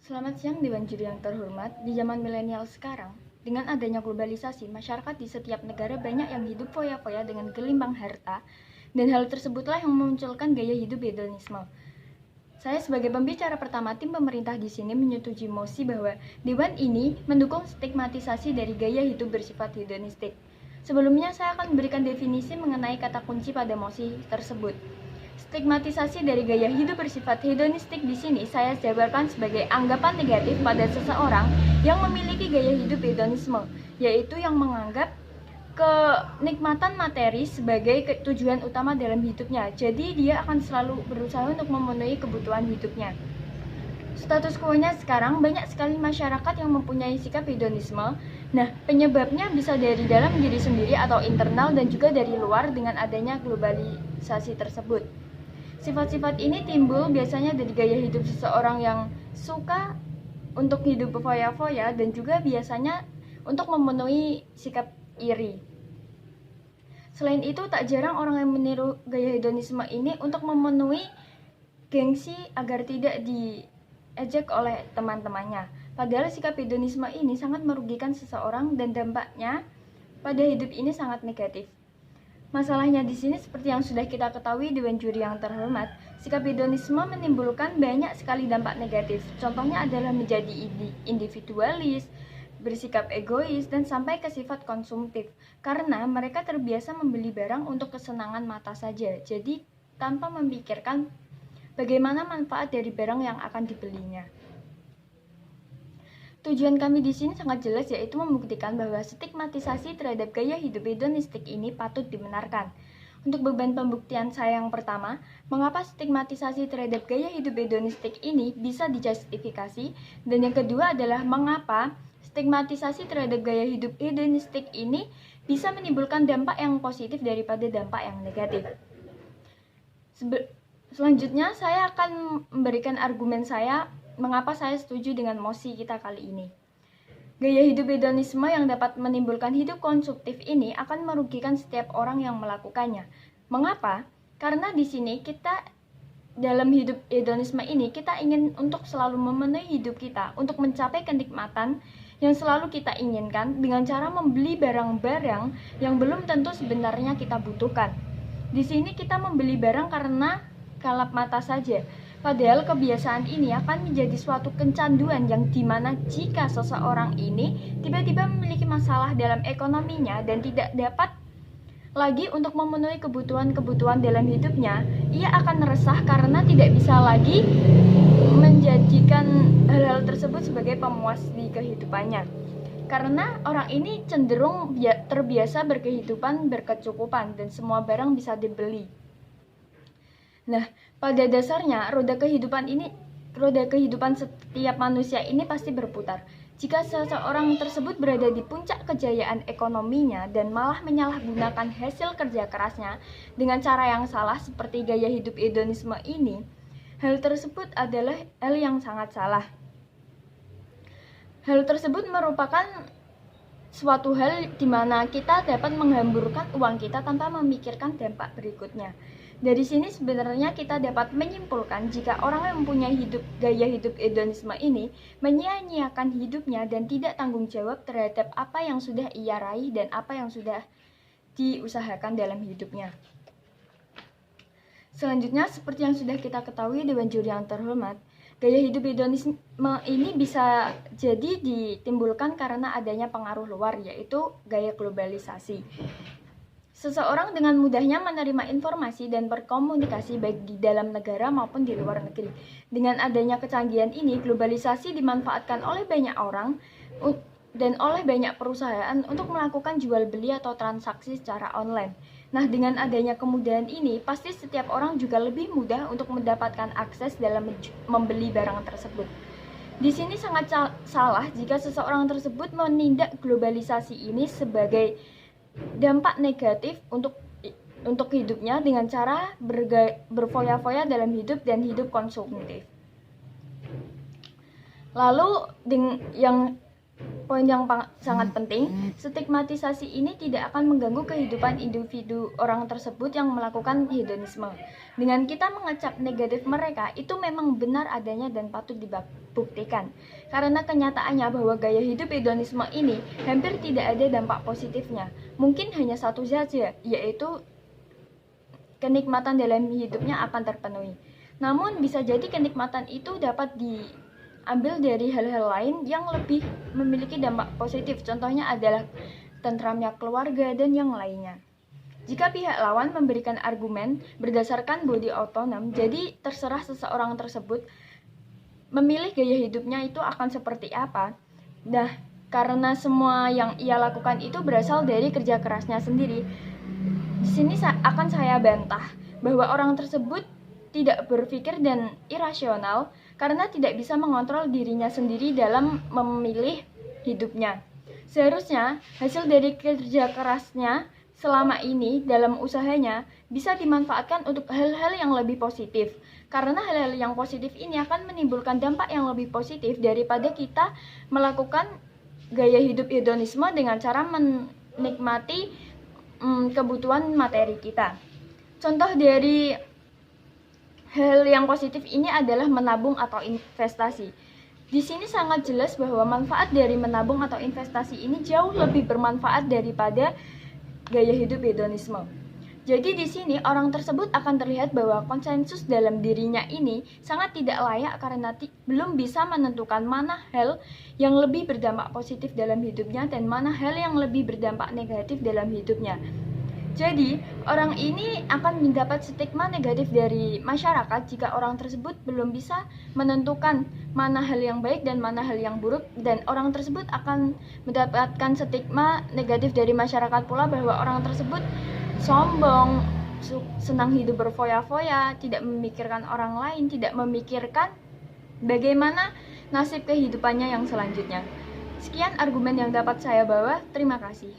Selamat siang Dewan Juri yang terhormat. Di zaman milenial sekarang, dengan adanya globalisasi, masyarakat di setiap negara banyak yang hidup foya-foya dengan gelimbang harta, dan hal tersebutlah yang memunculkan gaya hidup hedonisme. Saya sebagai pembicara pertama tim pemerintah di sini menyetujui mosi bahwa Dewan ini mendukung stigmatisasi dari gaya hidup bersifat hedonistik. Sebelumnya saya akan memberikan definisi mengenai kata kunci pada mosi tersebut. Stigmatisasi dari gaya hidup bersifat hedonistik di sini saya jabarkan sebagai anggapan negatif pada seseorang yang memiliki gaya hidup hedonisme, yaitu yang menganggap kenikmatan materi sebagai tujuan utama dalam hidupnya. Jadi dia akan selalu berusaha untuk memenuhi kebutuhan hidupnya. Status quo-nya sekarang banyak sekali masyarakat yang mempunyai sikap hedonisme. Nah, penyebabnya bisa dari dalam diri sendiri atau internal dan juga dari luar dengan adanya globalisasi tersebut. Sifat-sifat ini timbul biasanya dari gaya hidup seseorang yang suka untuk hidup berfoya-foya dan juga biasanya untuk memenuhi sikap iri. Selain itu, tak jarang orang yang meniru gaya hedonisme ini untuk memenuhi gengsi agar tidak diejek oleh teman-temannya. Padahal sikap hedonisme ini sangat merugikan seseorang dan dampaknya pada hidup ini sangat negatif. Masalahnya di sini seperti yang sudah kita ketahui Dewan Juri yang terhormat, sikap hedonisme menimbulkan banyak sekali dampak negatif. Contohnya adalah menjadi individualis, bersikap egois, dan sampai ke sifat konsumtif. Karena mereka terbiasa membeli barang untuk kesenangan mata saja, jadi tanpa memikirkan bagaimana manfaat dari barang yang akan dibelinya. Tujuan kami di sini sangat jelas, yaitu membuktikan bahwa stigmatisasi terhadap gaya hidup hedonistik ini patut dibenarkan. Untuk beban pembuktian saya yang pertama, mengapa stigmatisasi terhadap gaya hidup hedonistik ini bisa dijustifikasi, dan yang kedua adalah mengapa stigmatisasi terhadap gaya hidup hedonistik ini bisa menimbulkan dampak yang positif daripada dampak yang negatif. Selanjutnya saya akan memberikan argumen saya mengapa saya setuju dengan mosi kita kali ini. Gaya hidup hedonisme yang dapat menimbulkan hidup konsumtif ini akan merugikan setiap orang yang melakukannya. Mengapa? Karena di sini kita dalam hidup hedonisme ini kita ingin untuk selalu memenuhi hidup kita, untuk mencapai kenikmatan yang selalu kita inginkan dengan cara membeli barang-barang yang belum tentu sebenarnya kita butuhkan. Di sini kita membeli barang karena kalap mata saja. Padahal kebiasaan ini akan menjadi suatu kecanduan yang dimana jika seseorang ini tiba-tiba memiliki masalah dalam ekonominya dan tidak dapat lagi untuk memenuhi kebutuhan-kebutuhan dalam hidupnya, ia akan resah karena tidak bisa lagi menjadikan hal-hal tersebut sebagai pemuas di kehidupannya. Karena orang ini cenderung terbiasa berkehidupan berkecukupan dan semua barang bisa dibeli. Nah, pada dasarnya roda kehidupan setiap manusia ini pasti berputar. Jika seseorang tersebut berada di puncak kejayaan ekonominya dan malah menyalahgunakan hasil kerja kerasnya dengan cara yang salah seperti gaya hidup hedonisme ini, hal tersebut adalah hal yang sangat salah. Hal tersebut merupakan suatu hal di mana kita dapat menghamburkan uang kita tanpa memikirkan dampak berikutnya. Dari sini sebenarnya kita dapat menyimpulkan jika orang yang mempunyai gaya hidup hedonisme ini menyia-nyiakan hidupnya dan tidak tanggung jawab terhadap apa yang sudah ia raih dan apa yang sudah diusahakan dalam hidupnya. Selanjutnya, seperti yang sudah kita ketahui Dewan Juri yang terhormat, gaya hidup hedonisme ini bisa jadi ditimbulkan karena adanya pengaruh luar, yaitu gaya globalisasi. Seseorang dengan mudahnya menerima informasi dan berkomunikasi baik di dalam negara maupun di luar negeri. Dengan adanya kecanggihan ini, globalisasi dimanfaatkan oleh banyak orang dan oleh banyak perusahaan untuk melakukan jual beli atau transaksi secara online. Nah, dengan adanya kemudahan ini, pasti setiap orang juga lebih mudah untuk mendapatkan akses dalam membeli barang tersebut. Di sini sangat salah jika seseorang tersebut menindak globalisasi ini sebagai dampak negatif untuk hidupnya dengan cara berfoya-foya dalam hidup dan hidup konsumtif. Lalu yang poin yang sangat penting, stigmatisasi ini tidak akan mengganggu kehidupan individu orang tersebut yang melakukan hedonisme. Dengan kita mengecap negatif mereka, itu memang benar adanya dan patut dibuktikan. Karena kenyataannya bahwa gaya hidup hedonisme ini hampir tidak ada dampak positifnya. Mungkin hanya satu saja, yaitu kenikmatan dalam hidupnya akan terpenuhi. Namun bisa jadi kenikmatan itu dapat diambil dari hal-hal lain yang lebih memiliki dampak positif. Contohnya adalah tentramnya keluarga dan yang lainnya. Jika pihak lawan memberikan argumen berdasarkan body autonom, jadi terserah seseorang tersebut memilih gaya hidupnya itu akan seperti apa. Nah, karena semua yang ia lakukan itu berasal dari kerja kerasnya sendiri, di sini akan saya bantah bahwa orang tersebut tidak berpikir dan irasional karena tidak bisa mengontrol dirinya sendiri dalam memilih hidupnya. Seharusnya hasil dari kerja kerasnya selama ini dalam usahanya bisa dimanfaatkan untuk hal-hal yang lebih positif. Karena hal-hal yang positif ini akan menimbulkan dampak yang lebih positif daripada kita melakukan gaya hidup hedonisme dengan cara menikmati kebutuhan materi kita. Contoh dari hal yang positif ini adalah menabung atau investasi. Di sini sangat jelas bahwa manfaat dari menabung atau investasi ini jauh lebih bermanfaat daripada gaya hidup hedonisme. Jadi di sini orang tersebut akan terlihat bahwa konsensus dalam dirinya ini sangat tidak layak karena belum bisa menentukan mana hal yang lebih berdampak positif dalam hidupnya dan mana hal yang lebih berdampak negatif dalam hidupnya. Jadi, orang ini akan mendapat stigma negatif dari masyarakat jika orang tersebut belum bisa menentukan mana hal yang baik dan mana hal yang buruk, dan orang tersebut akan mendapatkan stigma negatif dari masyarakat pula bahwa orang tersebut sombong, senang hidup berfoya-foya, tidak memikirkan orang lain, tidak memikirkan bagaimana nasib kehidupannya yang selanjutnya. Sekian argumen yang dapat saya bawa, terima kasih.